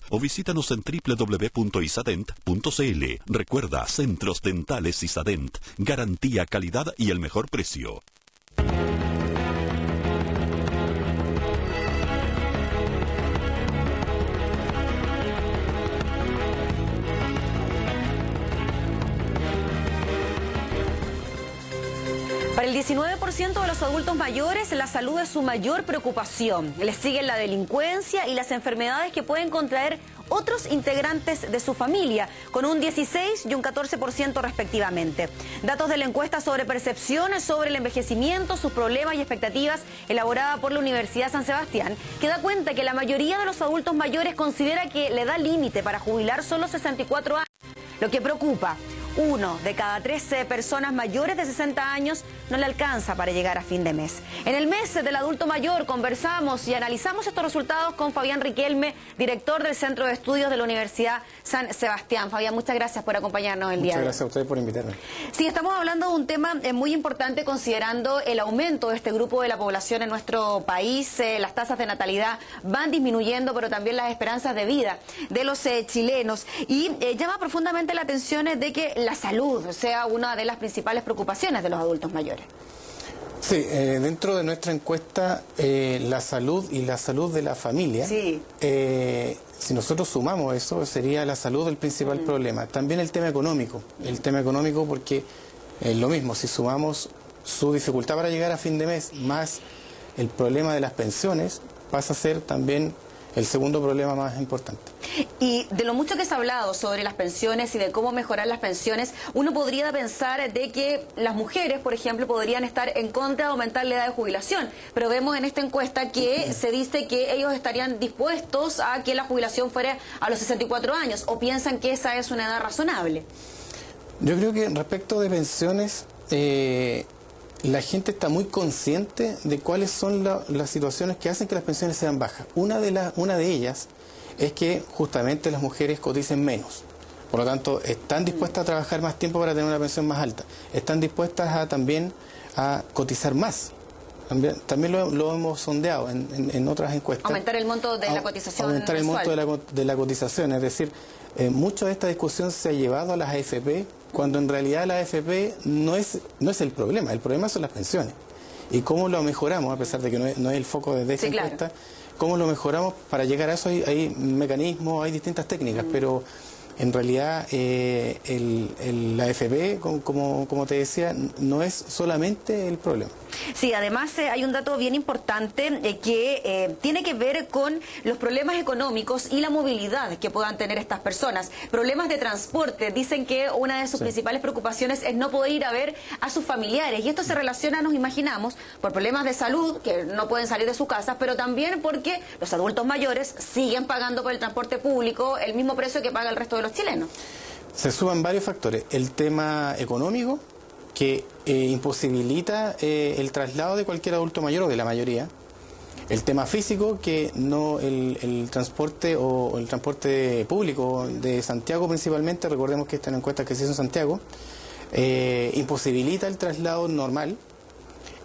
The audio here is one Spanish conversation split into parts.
o visítanos en www.isadent.cl. Recuerda, Centros Dentales Isadent. Garantía, calidad y el mejor precio. Para el 19% de los adultos mayores, la salud es su mayor preocupación. Les siguen la delincuencia y las enfermedades que pueden contraer otros integrantes de su familia, con un 16 y un 14% respectivamente. Datos de la encuesta sobre percepciones sobre el envejecimiento, sus problemas y expectativas, elaborada por la Universidad San Sebastián, que da cuenta que la mayoría de los adultos mayores considera que la edad límite para jubilar son los 64 años. Lo que preocupa: 1 de cada 13 personas mayores de 60 años no le alcanza para llegar a fin de mes. En el mes del adulto mayor conversamos y analizamos estos resultados con Fabián Riquelme, director del Centro de Estudios de la Universidad San Sebastián. Fabián, muchas gracias por acompañarnos el día de hoy. Muchas gracias a ustedes por invitarme. Sí, estamos hablando de un tema muy importante considerando el aumento de este grupo de la población en nuestro país. Las tasas de natalidad van disminuyendo, pero también las esperanzas de vida de los chilenos. Y llama profundamente la atención de que la salud sea una de las principales preocupaciones de los adultos mayores. Sí, dentro de nuestra encuesta, la salud y la salud de la familia, sí. Si nosotros sumamos eso, sería la salud el principal problema. También el tema económico porque lo mismo, si sumamos su dificultad para llegar a fin de mes, más el problema de las pensiones, pasa a ser también el segundo problema más importante. Y de lo mucho que se ha hablado sobre las pensiones y de cómo mejorar las pensiones, uno podría pensar de que las mujeres, por ejemplo, podrían estar en contra de aumentar la edad de jubilación, pero vemos en esta encuesta que se dice que ellos estarían dispuestos a que la jubilación fuera a los 64 años, o piensan que esa es una edad razonable. Yo creo que respecto de pensiones, la gente está muy consciente de cuáles son las situaciones que hacen que las pensiones sean bajas. Una de ellas es que justamente las mujeres coticen menos. Por lo tanto, están dispuestas a trabajar más tiempo para tener una pensión más alta. Están dispuestas también a cotizar más. También lo hemos sondeado en otras encuestas. Aumentar el monto de la cotización Aumentar el monto mensual de la cotización. Es decir, mucho de esta discusión se ha llevado a las AFP, cuando en realidad la AFP no es el problema son las pensiones. Y cómo lo mejoramos, a pesar de que no es el foco de esta encuesta, cómo lo mejoramos para llegar a eso. Hay mecanismos, hay distintas técnicas, pero en realidad la AFP, como te decía, no es solamente el problema. Sí, además hay un dato bien importante que tiene que ver con los problemas económicos y la movilidad que puedan tener estas personas. Problemas de transporte. Dicen que una de sus principales preocupaciones es no poder ir a ver a sus familiares. Y esto se relaciona, nos imaginamos, por problemas de salud, que no pueden salir de su casa, pero también porque los adultos mayores siguen pagando por el transporte público el mismo precio que paga el resto de los chilenos. Se suman varios factores. El tema económico, que imposibilita el traslado de cualquier adulto mayor o de la mayoría. El tema físico, que no el transporte o el transporte público de Santiago principalmente, recordemos que esta es una encuesta que se hizo en Santiago, imposibilita el traslado normal.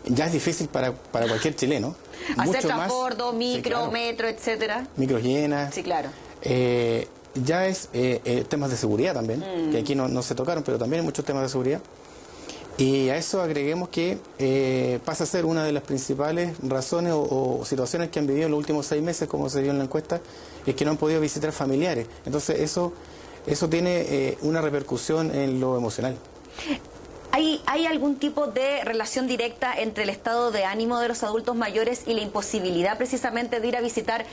Ya es difícil para cualquier chileno. Hacer transbordo, micro, sí, claro, metro, etcétera. Micros llenas. Sí, claro. Ya es temas de seguridad también, que aquí no se tocaron, pero también hay muchos temas de seguridad. Y a eso agreguemos que pasa a ser una de las principales razones o situaciones que han vivido en los últimos 6 meses, como se dio en la encuesta, es que no han podido visitar familiares. Entonces eso tiene una repercusión en lo emocional. ¿Hay algún tipo de relación directa entre el estado de ánimo de los adultos mayores y la imposibilidad precisamente de ir a visitar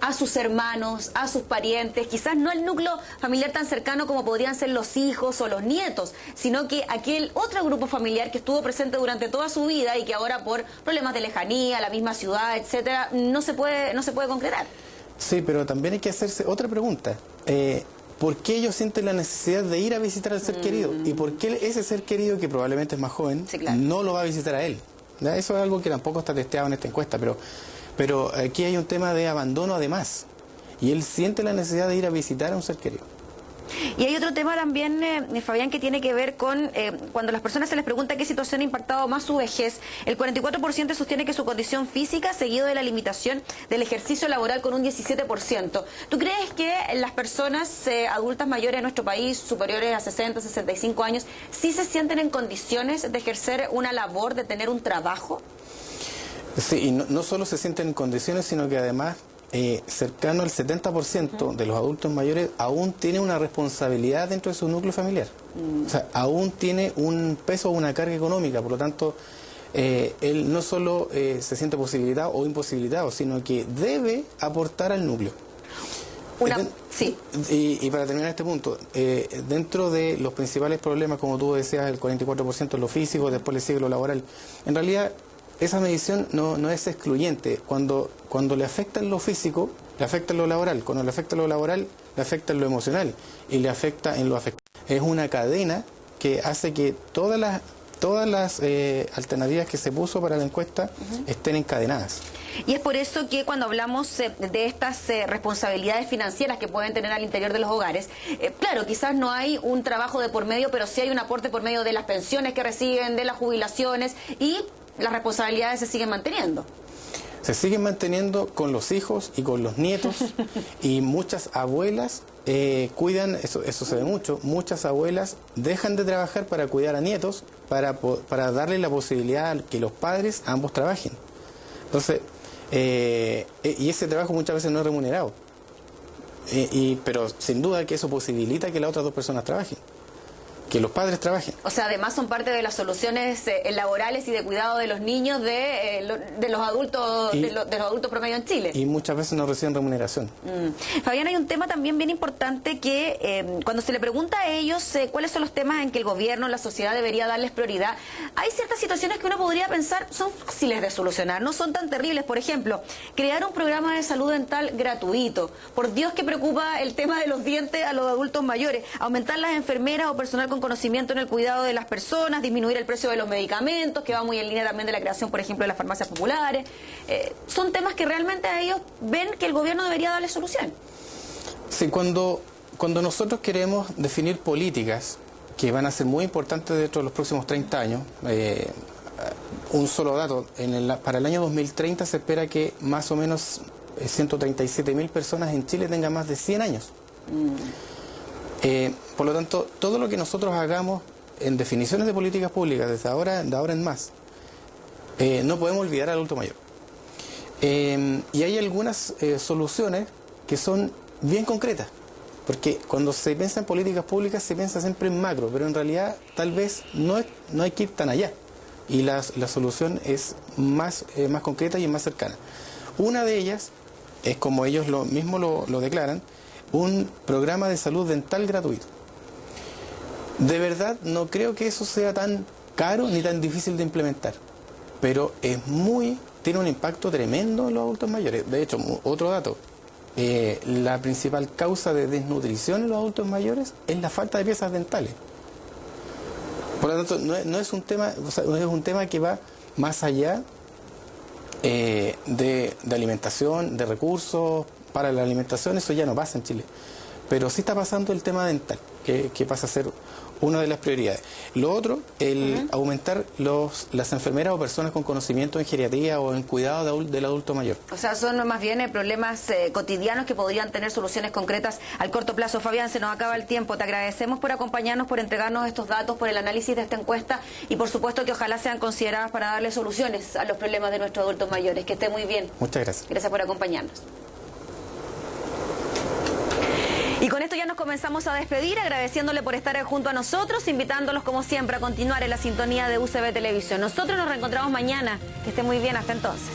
a sus hermanos, a sus parientes, quizás no el núcleo familiar tan cercano como podrían ser los hijos o los nietos, sino que aquel otro grupo familiar que estuvo presente durante toda su vida y que ahora por problemas de lejanía, la misma ciudad, etcétera, no se puede concretar? Sí, pero también hay que hacerse otra pregunta. ¿Por qué ellos sienten la necesidad de ir a visitar al ser querido? ¿Y por qué ese ser querido, que probablemente es más joven, no lo va a visitar a él? ¿Ya? Eso es algo que tampoco está testeado en esta encuesta, pero aquí hay un tema de abandono además, y él siente la necesidad de ir a visitar a un ser querido. Y hay otro tema también, Fabián, que tiene que ver con cuando a las personas se les pregunta qué situación ha impactado más su vejez, el 44% sostiene que su condición física, seguido de la limitación del ejercicio laboral con un 17%. ¿Tú crees que las personas adultas mayores de nuestro país, superiores a 60, 65 años, sí se sienten en condiciones de ejercer una labor, de tener un trabajo? Sí, y no solo se sienten en condiciones, sino que además cercano al 70% de los adultos mayores aún tiene una responsabilidad dentro de su núcleo familiar. O sea, aún tiene un peso o una carga económica, por lo tanto, él no solo se siente posibilitado o imposibilitado, sino que debe aportar al núcleo. Sí. Y para terminar este punto, dentro de los principales problemas, como tú decías, el 44% en lo físico, después le sigue lo laboral, en realidad esa medición no es excluyente. Cuando le afecta en lo físico, le afecta en lo laboral. Cuando le afecta en lo laboral, le afecta en lo emocional y le afecta en lo afectivo. Es una cadena que hace que todas las alternativas que se puso para la encuesta estén encadenadas. Y es por eso que cuando hablamos de estas responsabilidades financieras que pueden tener al interior de los hogares, claro, quizás no hay un trabajo de por medio, pero sí hay un aporte por medio de las pensiones que reciben, de las jubilaciones, y las responsabilidades se siguen manteniendo. Se siguen manteniendo con los hijos y con los nietos, y muchas abuelas cuidan, eso se ve mucho, muchas abuelas dejan de trabajar para cuidar a nietos, para darle la posibilidad a que los padres ambos trabajen. Entonces, y ese trabajo muchas veces no es remunerado, pero sin duda que eso posibilita que las otras dos personas trabajen, que los padres trabajen. O sea, además son parte de las soluciones laborales y de cuidado de los niños de los adultos de los adultos promedio en Chile. Y muchas veces no reciben remuneración. Fabián, hay un tema también bien importante que cuando se le pregunta a ellos cuáles son los temas en que el gobierno, la sociedad debería darles prioridad, hay ciertas situaciones que uno podría pensar son fáciles de solucionar, no son tan terribles. Por ejemplo, crear un programa de salud dental gratuito. Por Dios que preocupa el tema de los dientes a los adultos mayores. Aumentar las enfermeras o personal con conocimiento en el cuidado de las personas, disminuir el precio de los medicamentos, que va muy en línea también de la creación, por ejemplo, de las farmacias populares. Son temas que realmente a ellos ven que el gobierno debería darle solución. Sí, cuando nosotros queremos definir políticas que van a ser muy importantes dentro de los próximos 30 años, un solo dato, para el año 2030 se espera que más o menos 137.000 personas en Chile tengan más de 100 años. Por lo tanto, todo lo que nosotros hagamos en definiciones de políticas públicas de ahora en más, no podemos olvidar al adulto mayor. Y hay algunas soluciones que son bien concretas, porque cuando se piensa en políticas públicas se piensa siempre en macro, pero en realidad tal vez no hay que ir tan allá, y la solución es más concreta y es más cercana. Una de ellas es, como ellos mismos lo declaran, un programa de salud dental gratuito. De verdad no creo que eso sea tan caro ni tan difícil de implementar, pero tiene un impacto tremendo en los adultos mayores. De hecho, otro dato, la principal causa de desnutrición en los adultos mayores es la falta de piezas dentales. Por lo tanto, no es un tema, es un tema que va más allá de alimentación, de recursos para la alimentación. Eso ya no pasa en Chile, pero sí está pasando el tema dental, que pasa a ser una de las prioridades. Lo otro, aumentar las enfermeras o personas con conocimiento en geriatría o en cuidado del adulto mayor. O sea, son más bien problemas cotidianos que podrían tener soluciones concretas al corto plazo. Fabián, se nos acaba el tiempo. Te agradecemos por acompañarnos, por entregarnos estos datos, por el análisis de esta encuesta, y por supuesto que ojalá sean consideradas para darle soluciones a los problemas de nuestros adultos mayores. Que esté muy bien. Muchas gracias. Gracias por acompañarnos. Y con esto ya nos comenzamos a despedir, agradeciéndole por estar junto a nosotros, invitándolos como siempre a continuar en la sintonía de UCB Televisión. Nosotros nos reencontramos mañana. Que esté muy bien, hasta entonces.